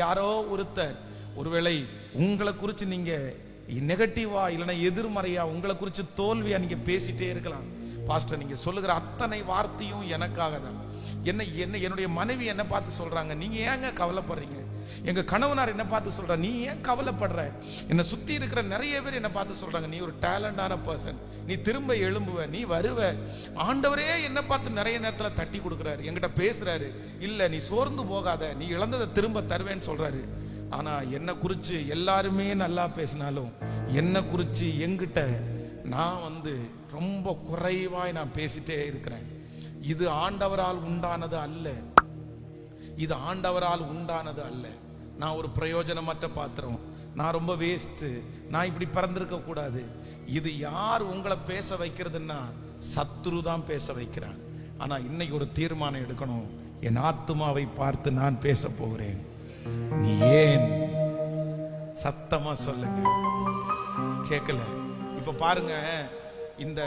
யாரோ ஒருத்தர் ஒருவேளை உங்களை குறித்து நீங்க நெகட்டிவா இல்லைன்னா எதிர்மறையா உங்களை குறித்து தோல்வியா நீங்க பேசிட்டே இருக்கலாம். பாஸ்டர், நீங்க சொல்லுகிற அத்தனை வார்த்தையும் எனக்காக தான். என்னுடைய மனைவி என்ன பார்த்து சொல்றாங்க, நீங்க ஏங்க கவலைப்படுறீங்க? எங்க கணவனார் என்ன பார்த்து சொல்ற, நீ ஏன் கவலைப்படுற? என்னை சுத்தி இருக்கிற நிறைய பேர் என்ன பார்த்து சொல்றாங்க, நீ ஒரு டேலண்டான பர்சன், நீ திரும்ப எழும்புவ, நீ வருவ. ஆண்டவரே என்ன பார்த்து நிறைய நேரத்தில் தட்டி கொடுக்குறாரு, என்கிட்ட பேசுறாரு, இல்ல நீ சோர்ந்து போகாத, நீ இழந்ததை திரும்ப தருவேன்னு சொல்றாரு. ஆனா என்னை குறிச்சு எல்லாருமே நல்லா பேசினாலும் என்னை குறிச்சு என்கிட்ட நான் ரொம்ப குறைவாய் நான் பேசிட்டே இருக்கிறேன். இது ஆண்டவரால் உண்டானது அல்ல, இது ஆண்டவரால் உண்டானது அல்ல. நான் ஒரு பிரயோஜனமற்ற பாத்திரம், நான் ரொம்ப வேஸ்ட், நான் இப்படி பிறந்திருக்க கூடாது. இது யார் உங்களை பேச வைக்கிறதுன்னா சத்துரு தான் பேச வைக்கிறான். ஆனா இன்னைக்கு ஒரு தீர்மானம் எடுக்கணும், என் ஆத்துமாவை பார்த்து நான் பேச போகிறேன். நீ ஏன்? சத்தமா சொல்லுங்க, கேட்கல. இப்ப பாருங்க, இந்த